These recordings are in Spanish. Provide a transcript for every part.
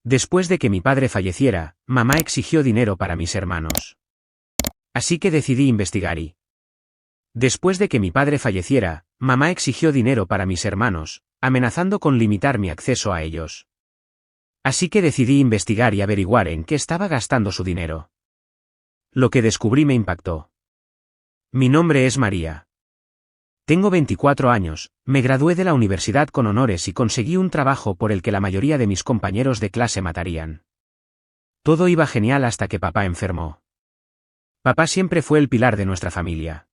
Después de que mi padre falleciera, mamá exigió dinero para mis hermanos. Así que decidí investigar y... Después de que mi padre falleciera, mamá exigió dinero para mis hermanos, amenazando con limitar mi acceso a ellos. Así que decidí investigar y averiguar en qué estaba gastando su dinero. Lo que descubrí me impactó. Mi nombre es María. Tengo 24 años, me gradué de la universidad con honores y conseguí un trabajo por el que la mayoría de mis compañeros de clase matarían. Todo iba genial hasta que papá enfermó. Papá siempre fue el pilar de nuestra familia.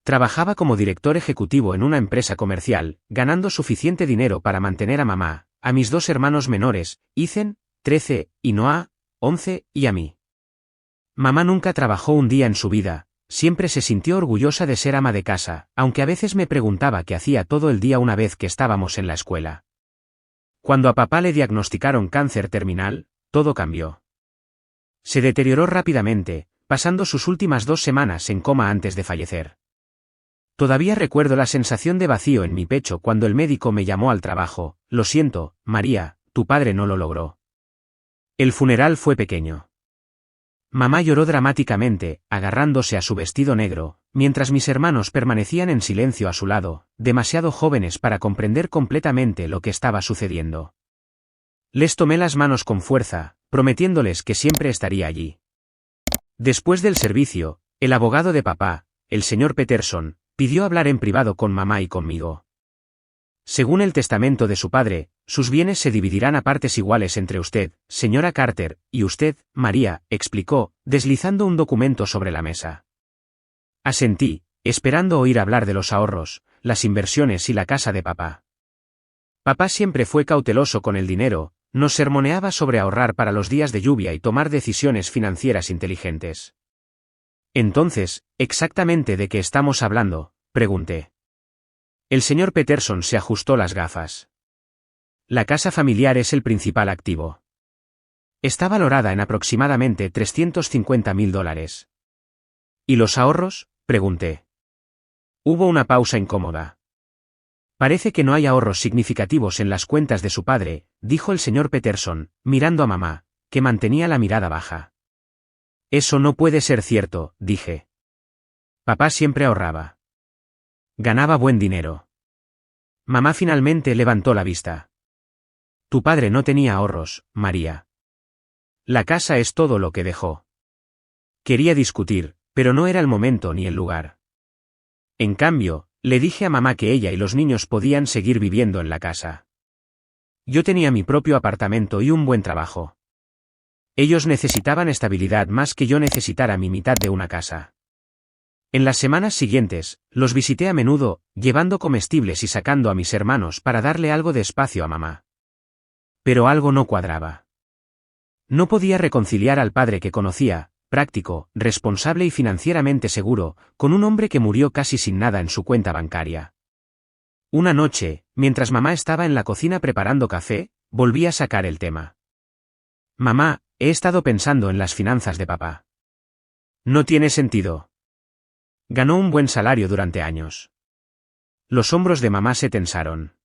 Trabajaba como director ejecutivo en una empresa comercial, ganando suficiente dinero para mantener a mamá, a mis dos hermanos menores, Ethan, 13, y Noah, 11, y a mí. Mamá nunca trabajó un día en su vida, siempre se sintió orgullosa de ser ama de casa, aunque a veces me preguntaba qué hacía todo el día una vez que estábamos en la escuela. Cuando a papá le diagnosticaron cáncer terminal, todo cambió. Se deterioró rápidamente, pasando sus últimas 2 semanas en coma antes de fallecer. Todavía recuerdo la sensación de vacío en mi pecho cuando el médico me llamó al trabajo: lo siento, María, tu padre no lo logró. El funeral fue pequeño. Mamá lloró dramáticamente, agarrándose a su vestido negro, mientras mis hermanos permanecían en silencio a su lado, demasiado jóvenes para comprender completamente lo que estaba sucediendo. Les tomé las manos con fuerza, prometiéndoles que siempre estaría allí. Después del servicio, el abogado de papá, el señor Peterson, pidió hablar en privado con mamá y conmigo. Según el testamento de su padre, sus bienes se dividirán a partes iguales entre usted, señora Carter, y usted, María, explicó, deslizando un documento sobre la mesa. Asentí, esperando oír hablar de los ahorros, las inversiones y la casa de papá. Papá siempre fue cauteloso con el dinero, nos sermoneaba sobre ahorrar para los días de lluvia y tomar decisiones financieras inteligentes. Entonces, ¿exactamente de qué estamos hablando?, pregunté. El señor Peterson se ajustó las gafas. La casa familiar es el principal activo. Está valorada en aproximadamente $350.000. ¿Y los ahorros?, pregunté. Hubo una pausa incómoda. Parece que no hay ahorros significativos en las cuentas de su padre, dijo el señor Peterson, mirando a mamá, que mantenía la mirada baja. Eso no puede ser cierto, dije. Papá siempre ahorraba. Ganaba buen dinero. Mamá finalmente levantó la vista. Tu padre no tenía ahorros, María. La casa es todo lo que dejó. Quería discutir, pero no era el momento ni el lugar. En cambio, le dije a mamá que ella y los niños podían seguir viviendo en la casa. Yo tenía mi propio apartamento y un buen trabajo. Ellos necesitaban estabilidad más que yo necesitara mi mitad de una casa. En las semanas siguientes, los visité a menudo, llevando comestibles y sacando a mis hermanos para darle algo de espacio a mamá. Pero algo no cuadraba. No podía reconciliar al padre que conocía, práctico, responsable y financieramente seguro, con un hombre que murió casi sin nada en su cuenta bancaria. Una noche, mientras mamá estaba en la cocina preparando café, volví a sacar el tema. Mamá, he estado pensando en las finanzas de papá. No tiene sentido. Ganó un buen salario durante años. Los hombros de mamá se tensaron.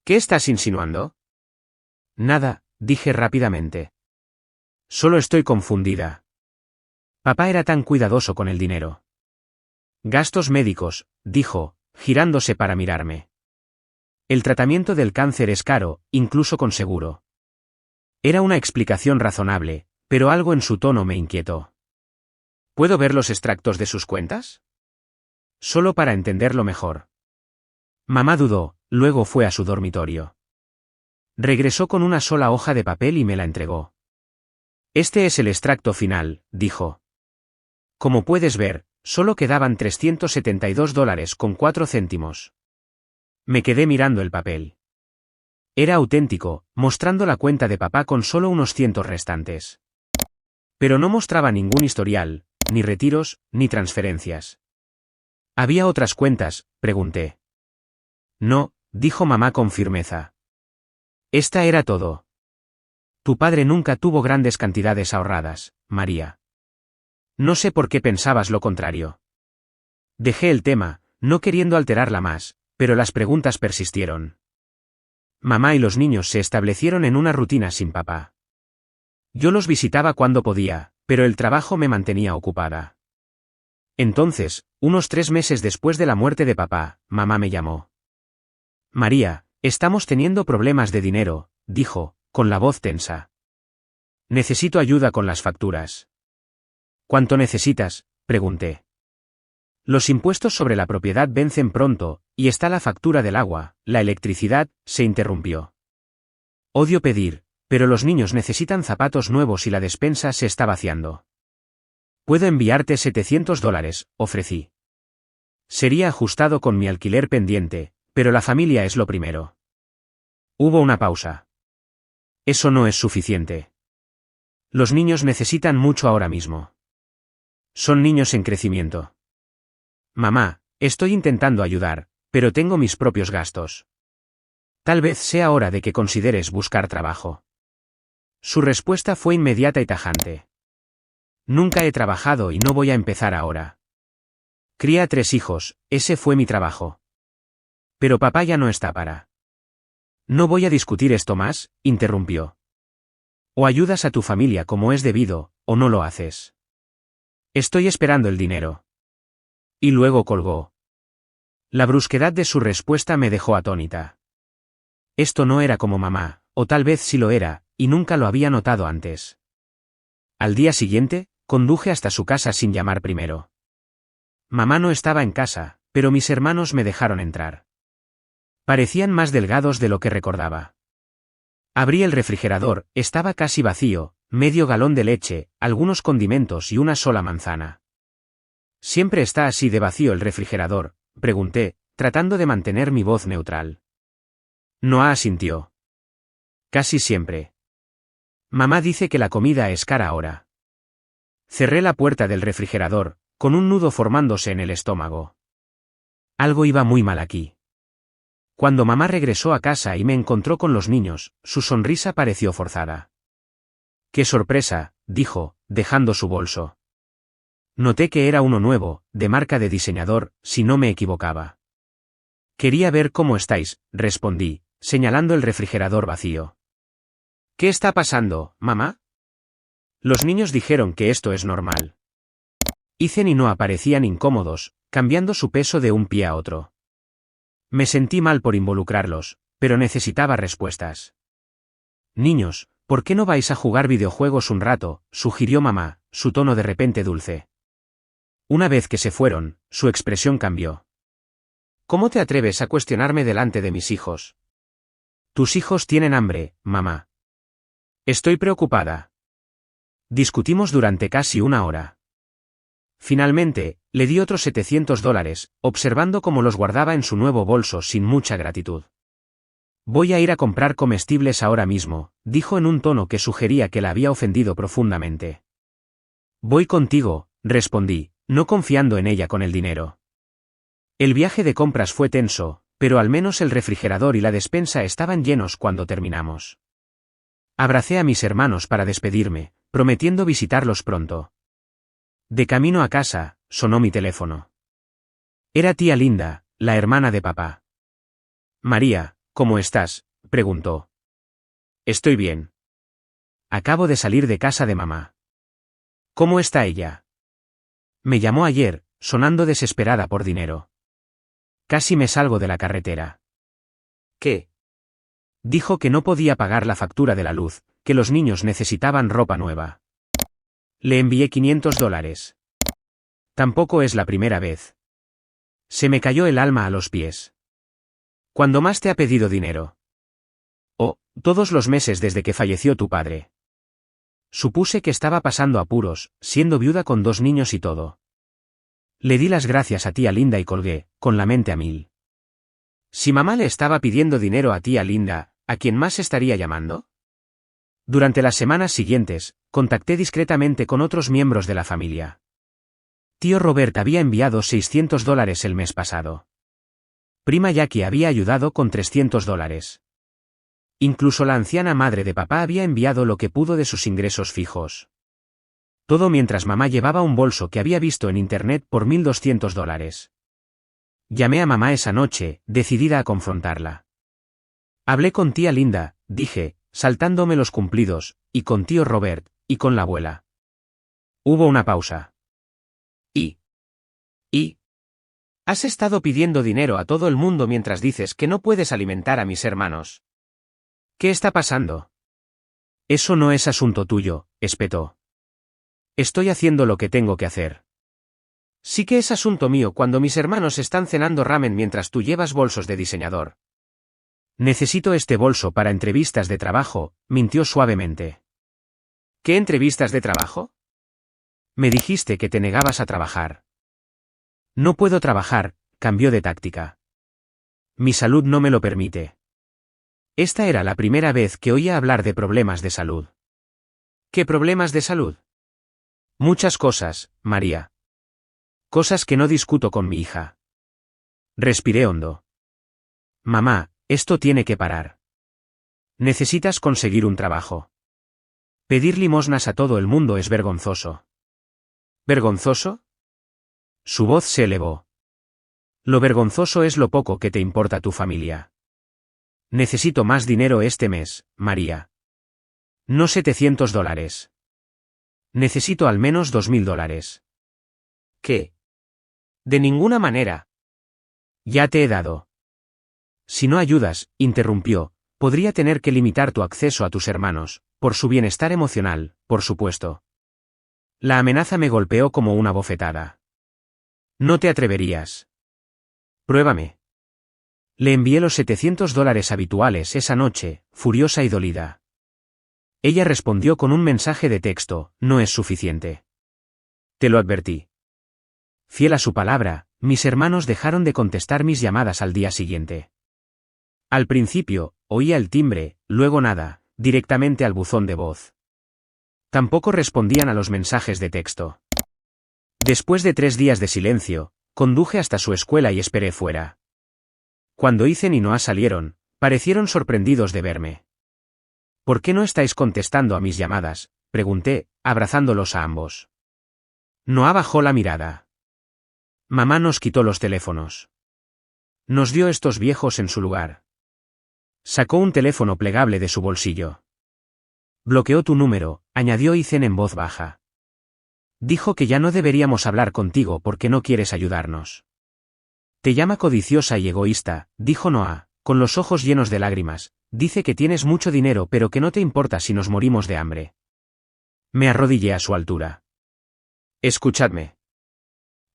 ¿Qué estás insinuando? Nada, dije rápidamente. Solo estoy confundida. Papá era tan cuidadoso con el dinero. Gastos médicos, dijo, girándose para mirarme. El tratamiento del cáncer es caro, incluso con seguro. Era una explicación razonable, pero algo en su tono me inquietó. ¿Puedo ver los extractos de sus cuentas? Solo para entenderlo mejor. Mamá dudó, luego fue a su dormitorio. Regresó con una sola hoja de papel y me la entregó. Este es el extracto final, dijo. Como puedes ver, solo quedaban $372.04. Me quedé mirando el papel. Era auténtico, mostrando la cuenta de papá con solo unos cientos restantes. Pero no mostraba ningún historial, ni retiros, ni transferencias. ¿Había otras cuentas?, pregunté. No, dijo mamá con firmeza. Esta era todo. Tu padre nunca tuvo grandes cantidades ahorradas, María. No sé por qué pensabas lo contrario. Dejé el tema, no queriendo alterarla más, pero las preguntas persistieron. Mamá y los niños se establecieron en una rutina sin papá. Yo los visitaba cuando podía, pero el trabajo me mantenía ocupada. Entonces, unos 3 meses después de la muerte de papá, mamá me llamó. María, estamos teniendo problemas de dinero, dijo, con la voz tensa. Necesito ayuda con las facturas. ¿Cuánto necesitas?, pregunté. Los impuestos sobre la propiedad vencen pronto, y está la factura del agua, la electricidad, se interrumpió. Odio pedir, pero los niños necesitan zapatos nuevos y la despensa se está vaciando. Puedo enviarte $700, ofrecí. Sería ajustado con mi alquiler pendiente, pero la familia es lo primero. Hubo una pausa. Eso no es suficiente. Los niños necesitan mucho ahora mismo. Son niños en crecimiento. Mamá, estoy intentando ayudar, pero tengo mis propios gastos. Tal vez sea hora de que consideres buscar trabajo. Su respuesta fue inmediata y tajante. Nunca he trabajado y no voy a empezar ahora. Cría 3 hijos, ese fue mi trabajo. Pero papá ya no está para. No voy a discutir esto más, interrumpió. O ayudas a tu familia como es debido, o no lo haces. Estoy esperando el dinero. Y luego colgó. La brusquedad de su respuesta me dejó atónita. Esto no era como mamá, o tal vez sí lo era, y nunca lo había notado antes. Al día siguiente, conduje hasta su casa sin llamar primero. Mamá no estaba en casa, pero mis hermanos me dejaron entrar. Parecían más delgados de lo que recordaba. Abrí el refrigerador, estaba casi vacío, medio galón de leche, algunos condimentos y una sola manzana. ¿Siempre está así de vacío el refrigerador?, pregunté, tratando de mantener mi voz neutral. Noah asintió. Casi siempre. Mamá dice que la comida es cara ahora. Cerré la puerta del refrigerador, con un nudo formándose en el estómago. Algo iba muy mal aquí. Cuando mamá regresó a casa y me encontró con los niños, su sonrisa pareció forzada. ¡Qué sorpresa!, dijo, dejando su bolso. Noté que era uno nuevo, de marca de diseñador, si no me equivocaba. Quería ver cómo estáis, respondí, señalando el refrigerador vacío. ¿Qué está pasando, mamá? Los niños dijeron que esto es normal. Ethan y Noah parecían incómodos, cambiando su peso de un pie a otro. Me sentí mal por involucrarlos, pero necesitaba respuestas. Niños, ¿por qué no vais a jugar videojuegos un rato?, sugirió mamá, su tono de repente dulce. Una vez que se fueron, su expresión cambió. ¿Cómo te atreves a cuestionarme delante de mis hijos? Tus hijos tienen hambre, mamá. Estoy preocupada. Discutimos durante casi 1 hora. Finalmente, le di otros $700, observando cómo los guardaba en su nuevo bolso sin mucha gratitud. Voy a ir a comprar comestibles ahora mismo, dijo en un tono que sugería que la había ofendido profundamente. Voy contigo, respondí, no confiando en ella con el dinero. El viaje de compras fue tenso, pero al menos el refrigerador y la despensa estaban llenos cuando terminamos. Abracé a mis hermanos para despedirme, prometiendo visitarlos pronto. De camino a casa, sonó mi teléfono. Era tía Linda, la hermana de papá. María, ¿cómo estás?, preguntó. Estoy bien. Acabo de salir de casa de mamá. ¿Cómo está ella? Me llamó ayer, sonando desesperada por dinero. Casi me salgo de la carretera. ¿Qué? Dijo que no podía pagar la factura de la luz, que los niños necesitaban ropa nueva. Le envié $500. Tampoco es la primera vez. Se me cayó el alma a los pies. ¿Cuándo más te ha pedido dinero? Oh, todos los meses desde que falleció tu padre. Supuse que estaba pasando apuros, siendo viuda con 2 niños y todo. Le di las gracias a tía Linda y colgué, con la mente a mil. Si mamá le estaba pidiendo dinero a tía Linda, ¿a quién más estaría llamando? Durante las semanas siguientes, contacté discretamente con otros miembros de la familia. Tío Robert había enviado $600 el mes pasado. Prima Jackie había ayudado con $300. Incluso la anciana madre de papá había enviado lo que pudo de sus ingresos fijos. Todo mientras mamá llevaba un bolso que había visto en internet por $1.200. Llamé a mamá esa noche, decidida a confrontarla. Hablé con tía Linda, dije, saltándome los cumplidos, y con tío Robert, y con la abuela. Hubo una pausa. ¿Y? Has estado pidiendo dinero a todo el mundo mientras dices que no puedes alimentar a mis hermanos. ¿Qué está pasando? Eso no es asunto tuyo, espetó. Estoy haciendo lo que tengo que hacer. Sí que es asunto mío cuando mis hermanos están cenando ramen mientras tú llevas bolsos de diseñador. Necesito este bolso para entrevistas de trabajo, mintió suavemente. ¿Qué entrevistas de trabajo? Me dijiste que te negabas a trabajar. No puedo trabajar, cambió de táctica. Mi salud no me lo permite. Esta era la primera vez que oía hablar de problemas de salud. ¿Qué problemas de salud? Muchas cosas, María. Cosas que no discuto con mi hija. Respiré hondo. Mamá, esto tiene que parar. Necesitas conseguir un trabajo. Pedir limosnas a todo el mundo es vergonzoso. ¿Vergonzoso? Su voz se elevó. Lo vergonzoso es lo poco que te importa tu familia. Necesito más dinero este mes, María. No $700. Necesito al menos $2000. ¿Qué? De ninguna manera. Ya te he dado. Si no ayudas, interrumpió, podría tener que limitar tu acceso a tus hermanos, por su bienestar emocional, por supuesto. La amenaza me golpeó como una bofetada. No te atreverías. Pruébame. Le envié los $700 habituales esa noche, furiosa y dolida. Ella respondió con un mensaje de texto, no es suficiente. Te lo advertí. Fiel a su palabra, mis hermanos dejaron de contestar mis llamadas al día siguiente. Al principio, oía el timbre, luego nada, directamente al buzón de voz. Tampoco respondían a los mensajes de texto. Después de 3 días de silencio, conduje hasta su escuela y esperé fuera. Cuando Ethan y Noah salieron, parecieron sorprendidos de verme. ¿Por qué no estáis contestando a mis llamadas?, pregunté, abrazándolos a ambos. Noah bajó la mirada. Mamá nos quitó los teléfonos. Nos dio estos viejos en su lugar. Sacó un teléfono plegable de su bolsillo. Bloqueó tu número, añadió Ethan en voz baja. Dijo que ya no deberíamos hablar contigo porque no quieres ayudarnos. Te llama codiciosa y egoísta, dijo Noah, con los ojos llenos de lágrimas. Dice que tienes mucho dinero pero que no te importa si nos morimos de hambre. Me arrodillé a su altura. Escuchadme.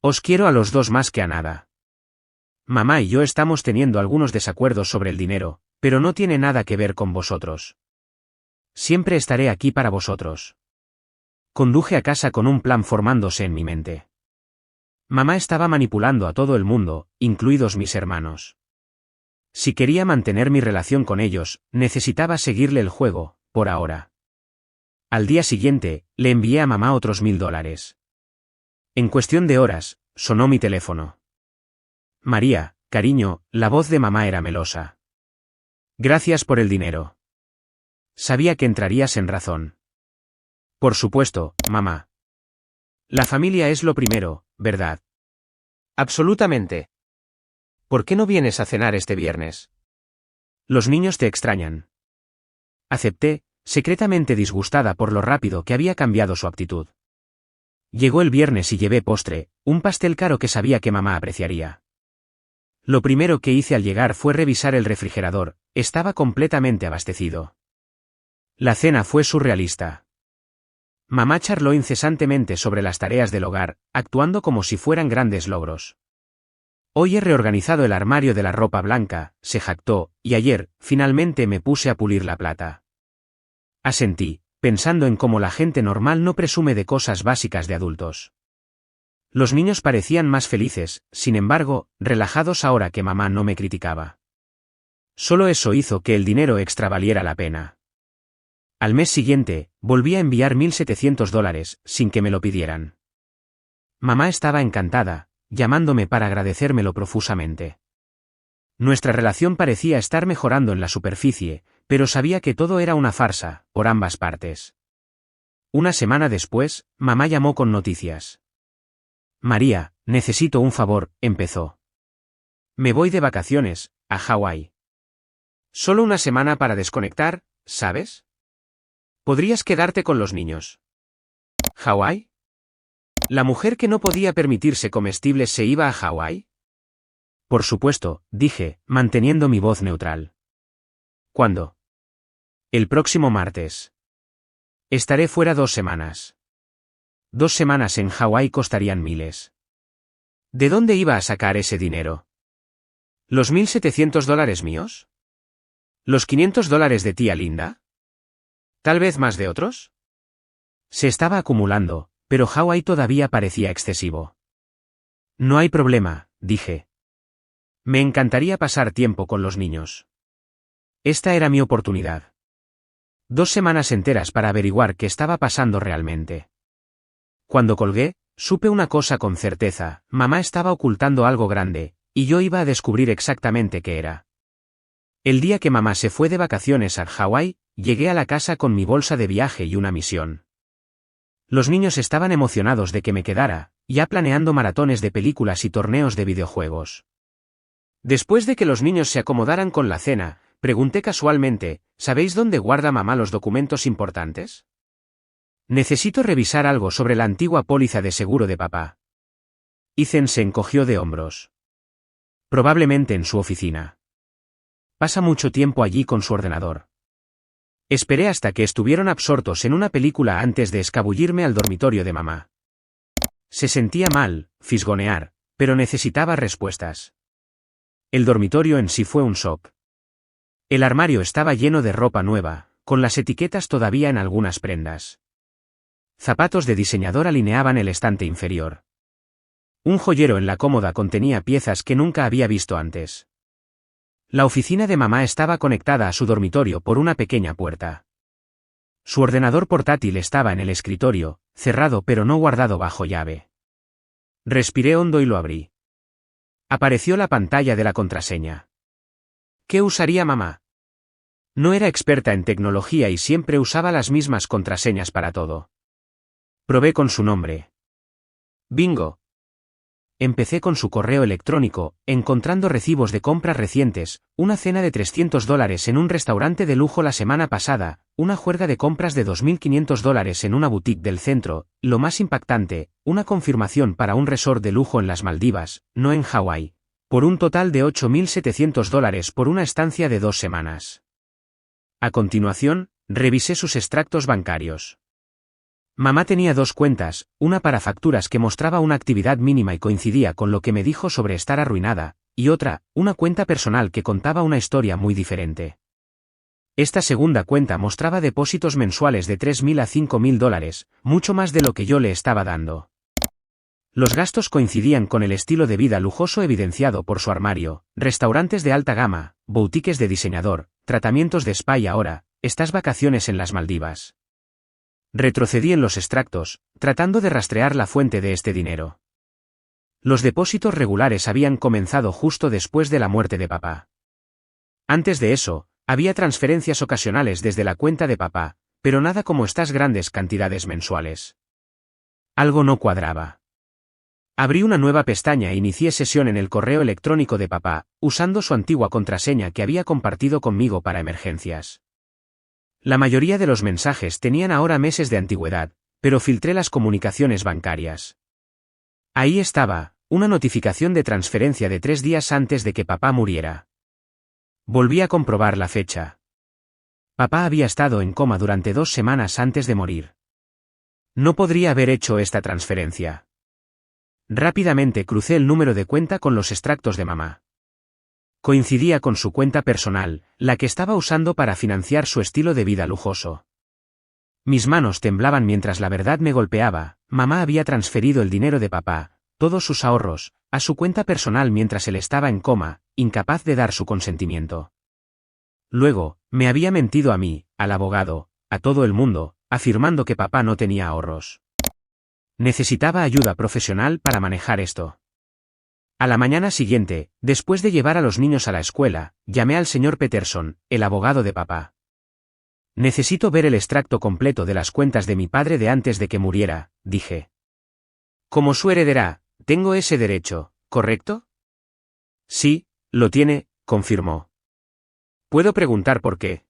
Os quiero a los dos más que a nada. Mamá y yo estamos teniendo algunos desacuerdos sobre el dinero, pero no tiene nada que ver con vosotros. Siempre estaré aquí para vosotros. Conduje a casa con un plan formándose en mi mente. Mamá estaba manipulando a todo el mundo, incluidos mis hermanos. Si quería mantener mi relación con ellos, necesitaba seguirle el juego, por ahora. Al día siguiente, le envié a mamá otros $1000. En cuestión de horas, sonó mi teléfono. María, cariño, la voz de mamá era melosa. Gracias por el dinero. Sabía que entrarías en razón. Por supuesto, mamá. La familia es lo primero, ¿verdad? Absolutamente. ¿Por qué no vienes a cenar este viernes? Los niños te extrañan. Acepté, secretamente disgustada por lo rápido que había cambiado su actitud. Llegó el viernes y llevé postre, un pastel caro que sabía que mamá apreciaría. Lo primero que hice al llegar fue revisar el refrigerador, estaba completamente abastecido. La cena fue surrealista. Mamá charló incesantemente sobre las tareas del hogar, actuando como si fueran grandes logros. Hoy he reorganizado el armario de la ropa blanca, se jactó, y ayer, finalmente me puse a pulir la plata. Asentí, pensando en cómo la gente normal no presume de cosas básicas de adultos. Los niños parecían más felices, sin embargo, relajados ahora que mamá no me criticaba. Solo eso hizo que el dinero extra valiera la pena. Al mes siguiente, volví a enviar $1700, sin que me lo pidieran. Mamá estaba encantada, llamándome para agradecérmelo profusamente. Nuestra relación parecía estar mejorando en la superficie, pero sabía que todo era una farsa, por ambas partes. Una semana después, mamá llamó con noticias. María, necesito un favor, empezó. Me voy de vacaciones, a Hawái. Solo una semana para desconectar, ¿sabes? Podrías quedarte con los niños. ¿Hawái? ¿La mujer que no podía permitirse comestibles se iba a Hawái? Por supuesto, dije, manteniendo mi voz neutral. ¿Cuándo? El próximo martes. Estaré fuera 2 semanas. 2 semanas en Hawái costarían miles. ¿De dónde iba a sacar ese dinero? ¿Los $1.700 míos? ¿Los $500 de tía Linda? ¿Tal vez más de otros? Se estaba acumulando, pero Hawái todavía parecía excesivo. No hay problema, dije. Me encantaría pasar tiempo con los niños. Esta era mi oportunidad. 2 semanas enteras para averiguar qué estaba pasando realmente. Cuando colgué, supe una cosa con certeza: mamá estaba ocultando algo grande, y yo iba a descubrir exactamente qué era. El día que mamá se fue de vacaciones a Hawái, llegué a la casa con mi bolsa de viaje y una misión. Los niños estaban emocionados de que me quedara, ya planeando maratones de películas y torneos de videojuegos. Después de que los niños se acomodaran con la cena, pregunté casualmente: ¿sabéis dónde guarda mamá los documentos importantes? Necesito revisar algo sobre la antigua póliza de seguro de papá. Ethan se encogió de hombros. Probablemente en su oficina. Pasa mucho tiempo allí con su ordenador. Esperé hasta que estuvieron absortos en una película antes de escabullirme al dormitorio de mamá. Se sentía mal, fisgonear, pero necesitaba respuestas. El dormitorio en sí fue un shock. El armario estaba lleno de ropa nueva, con las etiquetas todavía en algunas prendas. Zapatos de diseñador alineaban el estante inferior. Un joyero en la cómoda contenía piezas que nunca había visto antes. La oficina de mamá estaba conectada a su dormitorio por una pequeña puerta. Su ordenador portátil estaba en el escritorio, cerrado pero no guardado bajo llave. Respiré hondo y lo abrí. Apareció la pantalla de la contraseña. ¿Qué usaría mamá? No era experta en tecnología y siempre usaba las mismas contraseñas para todo. Probé con su nombre. Bingo. Empecé con su correo electrónico, encontrando recibos de compras recientes: una cena de $300 en un restaurante de lujo la semana pasada, una juerga de compras de $2.500 en una boutique del centro, lo más impactante, una confirmación para un resort de lujo en las Maldivas, no en Hawái, por un total de $8.700 por una estancia de 2 semanas. A continuación, revisé sus extractos bancarios. Mamá tenía 2 cuentas, una para facturas que mostraba una actividad mínima y coincidía con lo que me dijo sobre estar arruinada, y otra, una cuenta personal que contaba una historia muy diferente. Esta segunda cuenta mostraba depósitos mensuales de $3.000 a $5.000, mucho más de lo que yo le estaba dando. Los gastos coincidían con el estilo de vida lujoso evidenciado por su armario: restaurantes de alta gama, boutiques de diseñador, tratamientos de spa y ahora, estas vacaciones en las Maldivas. Retrocedí en los extractos, tratando de rastrear la fuente de este dinero. Los depósitos regulares habían comenzado justo después de la muerte de papá. Antes de eso, había transferencias ocasionales desde la cuenta de papá, pero nada como estas grandes cantidades mensuales. Algo no cuadraba. Abrí una nueva pestaña e inicié sesión en el correo electrónico de papá, usando su antigua contraseña que había compartido conmigo para emergencias. La mayoría de los mensajes tenían ahora meses de antigüedad, pero filtré las comunicaciones bancarias. Ahí estaba, una notificación de transferencia de 3 días antes de que papá muriera. Volví a comprobar la fecha. Papá había estado en coma durante 2 semanas antes de morir. No podría haber hecho esta transferencia. Rápidamente crucé el número de cuenta con los extractos de mamá. Coincidía con su cuenta personal, la que estaba usando para financiar su estilo de vida lujoso. Mis manos temblaban mientras la verdad me golpeaba: mamá había transferido el dinero de papá, todos sus ahorros, a su cuenta personal mientras él estaba en coma, incapaz de dar su consentimiento. Luego, me había mentido a mí, al abogado, a todo el mundo, afirmando que papá no tenía ahorros. Necesitaba ayuda profesional para manejar esto. A la mañana siguiente, después de llevar a los niños a la escuela, llamé al señor Peterson, el abogado de papá. Necesito ver el extracto completo de las cuentas de mi padre de antes de que muriera, dije. Como su heredera, tengo ese derecho, ¿correcto? Sí, lo tiene, confirmó. ¿Puedo preguntar por qué?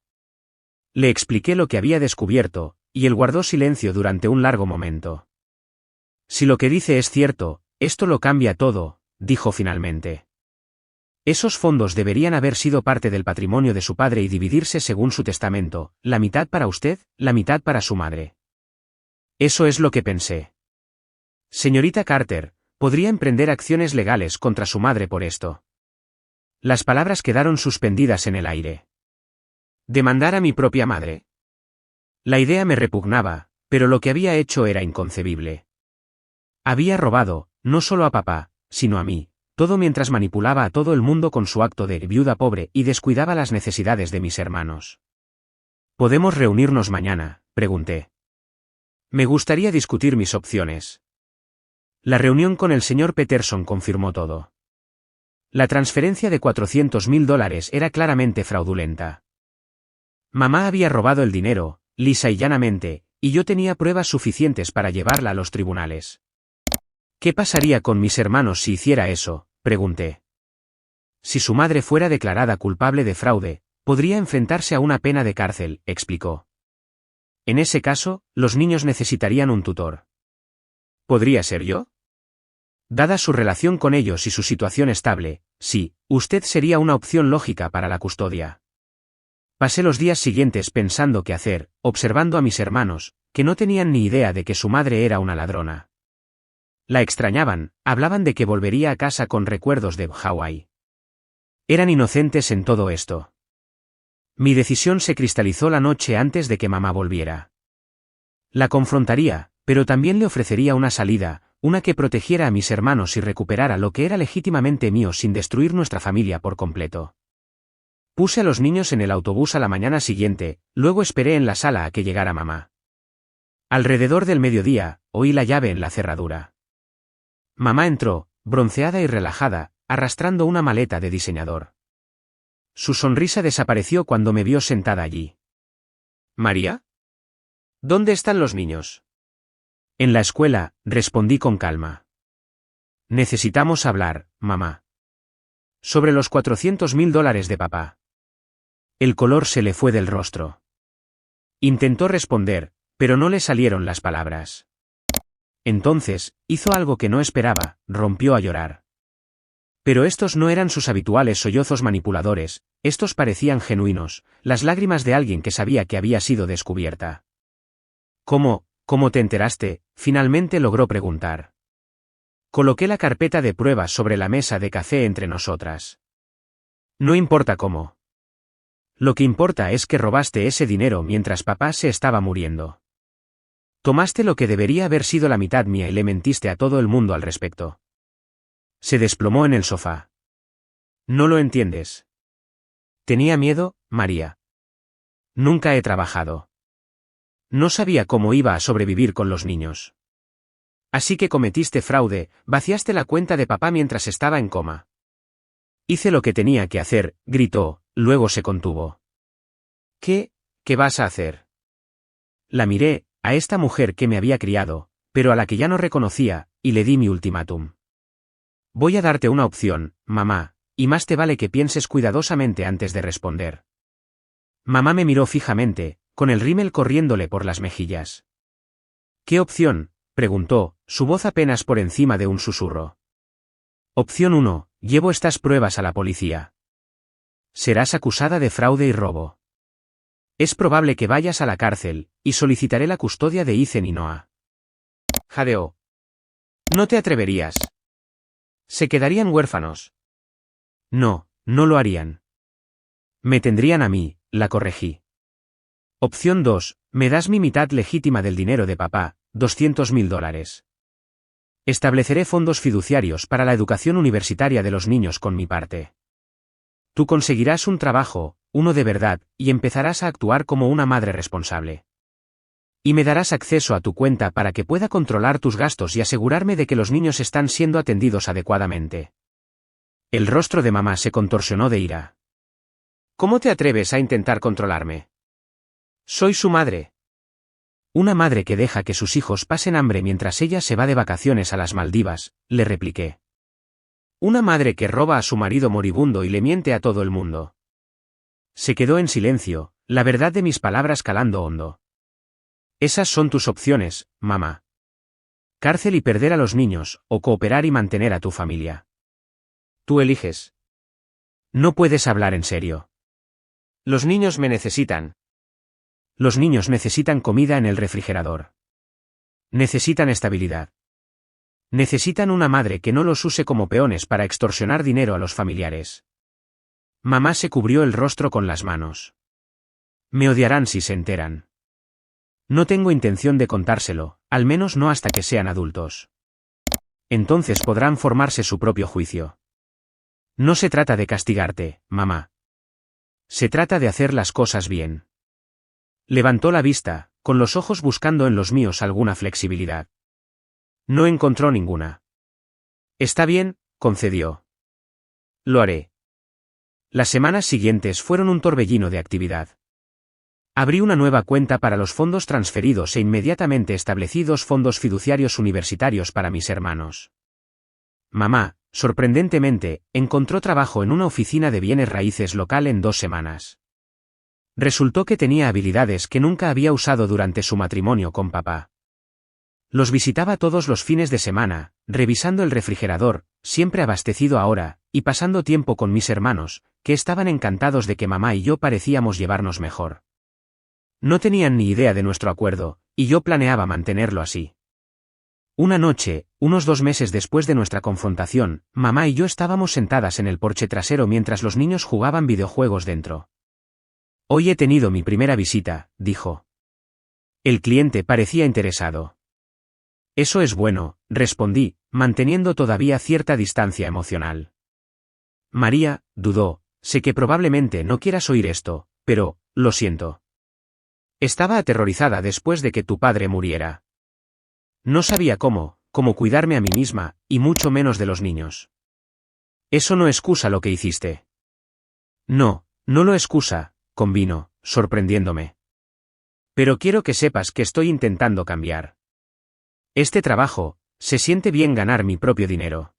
Le expliqué lo que había descubierto, y él guardó silencio durante un largo momento. Si lo que dice es cierto, esto lo cambia todo, dijo finalmente. Esos fondos deberían haber sido parte del patrimonio de su padre y dividirse según su testamento, la mitad para usted, la mitad para su madre. Eso es lo que pensé. Señorita Carter, podría emprender acciones legales contra su madre por esto. Las palabras quedaron suspendidas en el aire. ¿Demandar a mi propia madre? La idea me repugnaba, pero lo que había hecho era inconcebible. Había robado, no solo a papá, sino a mí, todo mientras manipulaba a todo el mundo con su acto de viuda pobre y descuidaba las necesidades de mis hermanos. ¿Podemos reunirnos mañana?, pregunté. Me gustaría discutir mis opciones. La reunión con el señor Peterson confirmó todo. La transferencia de $400.000 era claramente fraudulenta. Mamá había robado el dinero, lisa y llanamente, y yo tenía pruebas suficientes para llevarla a los tribunales. ¿Qué pasaría con mis hermanos si hiciera eso?, pregunté. Si su madre fuera declarada culpable de fraude, podría enfrentarse a una pena de cárcel, explicó. En ese caso, los niños necesitarían un tutor. ¿Podría ser yo? Dada su relación con ellos y su situación estable, sí, usted sería una opción lógica para la custodia. Pasé los días siguientes pensando qué hacer, observando a mis hermanos, que no tenían ni idea de que su madre era una ladrona. La extrañaban, hablaban de que volvería a casa con recuerdos de Hawái. Eran inocentes en todo esto. Mi decisión se cristalizó la noche antes de que mamá volviera. La confrontaría, pero también le ofrecería una salida, una que protegiera a mis hermanos y recuperara lo que era legítimamente mío sin destruir nuestra familia por completo. Puse a los niños en el autobús a la mañana siguiente, luego esperé en la sala a que llegara mamá. Alrededor del mediodía, oí la llave en la cerradura. Mamá entró, bronceada y relajada, arrastrando una maleta de diseñador. Su sonrisa desapareció cuando me vio sentada allí. ¿María? ¿Dónde están los niños? En la escuela, respondí con calma. Necesitamos hablar, mamá. Sobre los $400.000 de papá. El color se le fue del rostro. Intentó responder, pero no le salieron las palabras. Entonces, hizo algo que no esperaba, rompió a llorar. Pero estos no eran sus habituales sollozos manipuladores, estos parecían genuinos, las lágrimas de alguien que sabía que había sido descubierta. ¿Cómo te enteraste?, finalmente logró preguntar. Coloqué la carpeta de pruebas sobre la mesa de café entre nosotras. No importa cómo. Lo que importa es que robaste ese dinero mientras papá se estaba muriendo. Tomaste lo que debería haber sido la mitad mía y le mentiste a todo el mundo al respecto. Se desplomó en el sofá. No lo entiendes. Tenía miedo, María. Nunca he trabajado. No sabía cómo iba a sobrevivir con los niños. Así que cometiste fraude, vaciaste la cuenta de papá mientras estaba en coma. Hice lo que tenía que hacer, gritó, luego se contuvo. ¿Qué vas a hacer? La miré, a esta mujer que me había criado, pero a la que ya no reconocía, y le di mi ultimátum. Voy a darte una opción, mamá, y más te vale que pienses cuidadosamente antes de responder. Mamá me miró fijamente, con el rímel corriéndole por las mejillas. ¿Qué opción?, preguntó, su voz apenas por encima de un susurro. Opción 1, llevo estas pruebas a la policía. Serás acusada de fraude y robo. Es probable que vayas a la cárcel, y solicitaré la custodia de Ethan y Noah. Jadeó. No te atreverías. Se quedarían huérfanos. No lo harían. Me tendrían a mí, la corregí. Opción 2, me das mi mitad legítima del dinero de papá, $200.000. Estableceré fondos fiduciarios para la educación universitaria de los niños con mi parte. Tú conseguirás un trabajo, uno de verdad, y empezarás a actuar como una madre responsable. Y me darás acceso a tu cuenta para que pueda controlar tus gastos y asegurarme de que los niños están siendo atendidos adecuadamente. El rostro de mamá se contorsionó de ira. ¿Cómo te atreves a intentar controlarme? Soy su madre. Una madre que deja que sus hijos pasen hambre mientras ella se va de vacaciones a las Maldivas, le repliqué. Una madre que roba a su marido moribundo y le miente a todo el mundo. Se quedó en silencio, la verdad de mis palabras calando hondo. Esas son tus opciones, mamá. Cárcel y perder a los niños, o cooperar y mantener a tu familia. Tú eliges. No puedes hablar en serio. Los niños me necesitan. Los niños necesitan comida en el refrigerador. Necesitan estabilidad. Necesitan una madre que no los use como peones para extorsionar dinero a los familiares. Mamá se cubrió el rostro con las manos. Me odiarán si se enteran. No tengo intención de contárselo, al menos no hasta que sean adultos. Entonces podrán formarse su propio juicio. No se trata de castigarte, mamá. Se trata de hacer las cosas bien. Levantó la vista, con los ojos buscando en los míos alguna flexibilidad. No encontró ninguna. Está bien, concedió. Lo haré. Las semanas siguientes fueron un torbellino de actividad. Abrí una nueva cuenta para los fondos transferidos e inmediatamente establecí 2 fondos fiduciarios universitarios para mis hermanos. Mamá, sorprendentemente, encontró trabajo en una oficina de bienes raíces local en 2 semanas. Resultó que tenía habilidades que nunca había usado durante su matrimonio con papá. Los visitaba todos los fines de semana, revisando el refrigerador, siempre abastecido ahora, y pasando tiempo con mis hermanos, que estaban encantados de que mamá y yo parecíamos llevarnos mejor. No tenían ni idea de nuestro acuerdo, y yo planeaba mantenerlo así. Una noche, unos 2 meses después de nuestra confrontación, mamá y yo estábamos sentadas en el porche trasero mientras los niños jugaban videojuegos dentro. Hoy he tenido mi primera visita, dijo. El cliente parecía interesado. Eso es bueno, respondí, manteniendo todavía cierta distancia emocional. María, dudó, sé que probablemente no quieras oír esto, pero, lo siento. Estaba aterrorizada después de que tu padre muriera. No sabía cómo cuidarme a mí misma, y mucho menos de los niños. Eso no excusa lo que hiciste. No, no lo excusa, convino, sorprendiéndome. Pero quiero que sepas que estoy intentando cambiar. Este trabajo, se siente bien ganar mi propio dinero.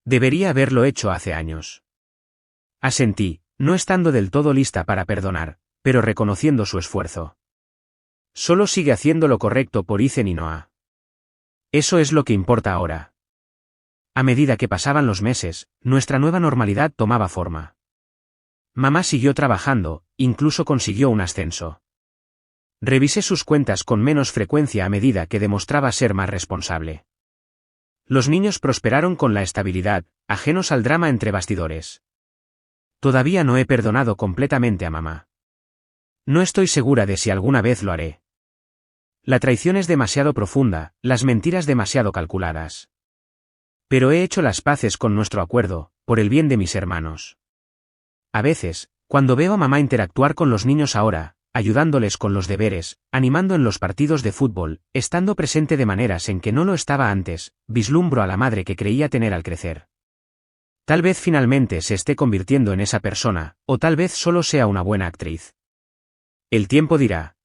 Debería haberlo hecho hace años. Asentí, no estando del todo lista para perdonar, pero reconociendo su esfuerzo. Solo sigue haciendo lo correcto por Ethan y Noah. Eso es lo que importa ahora. A medida que pasaban los meses, nuestra nueva normalidad tomaba forma. Mamá siguió trabajando, incluso consiguió un ascenso. Revisé sus cuentas con menos frecuencia a medida que demostraba ser más responsable. Los niños prosperaron con la estabilidad, ajenos al drama entre bastidores. Todavía no he perdonado completamente a mamá. No estoy segura de si alguna vez lo haré. La traición es demasiado profunda, las mentiras demasiado calculadas. Pero he hecho las paces con nuestro acuerdo, por el bien de mis hermanos. A veces, cuando veo a mamá interactuar con los niños ahora, ayudándoles con los deberes, animando en los partidos de fútbol, estando presente de maneras en que no lo estaba antes, vislumbro a la madre que creía tener al crecer. Tal vez finalmente se esté convirtiendo en esa persona, o tal vez solo sea una buena actriz. El tiempo dirá.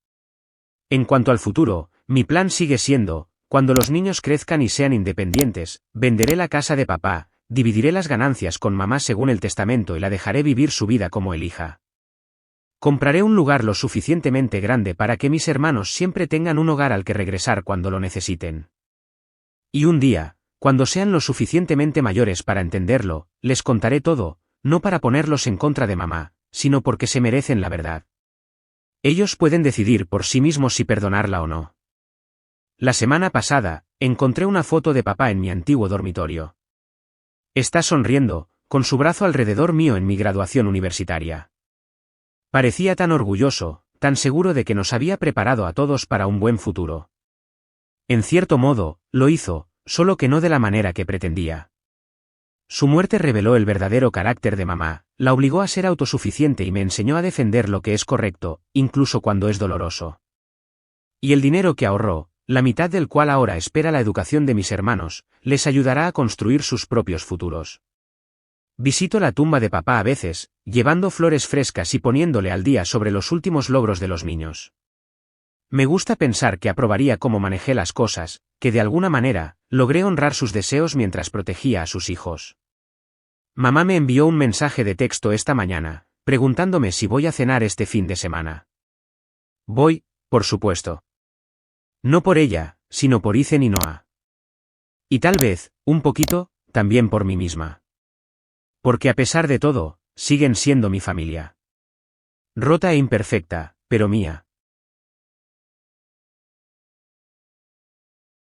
En cuanto al futuro, mi plan sigue siendo, cuando los niños crezcan y sean independientes, venderé la casa de papá, dividiré las ganancias con mamá según el testamento y la dejaré vivir su vida como elija. Compraré un lugar lo suficientemente grande para que mis hermanos siempre tengan un hogar al que regresar cuando lo necesiten. Y un día, cuando sean lo suficientemente mayores para entenderlo, les contaré todo, no para ponerlos en contra de mamá, sino porque se merecen la verdad. Ellos pueden decidir por sí mismos si perdonarla o no. La semana pasada, encontré una foto de papá en mi antiguo dormitorio. Está sonriendo, con su brazo alrededor mío en mi graduación universitaria. Parecía tan orgulloso, tan seguro de que nos había preparado a todos para un buen futuro. En cierto modo, lo hizo, solo que no de la manera que pretendía. Su muerte reveló el verdadero carácter de mamá, la obligó a ser autosuficiente y me enseñó a defender lo que es correcto, incluso cuando es doloroso. Y el dinero que ahorró, la mitad del cual ahora espera la educación de mis hermanos, les ayudará a construir sus propios futuros. Visito la tumba de papá a veces, llevando flores frescas y poniéndole al día sobre los últimos logros de los niños. Me gusta pensar que aprobaría cómo manejé las cosas, que de alguna manera, logré honrar sus deseos mientras protegía a sus hijos. Mamá me envió un mensaje de texto esta mañana, preguntándome si voy a cenar este fin de semana. Voy, por supuesto. No por ella, sino por Ethan y Noah. Y tal vez, un poquito, también por mí misma. Porque a pesar de todo, siguen siendo mi familia. Rota e imperfecta, pero mía.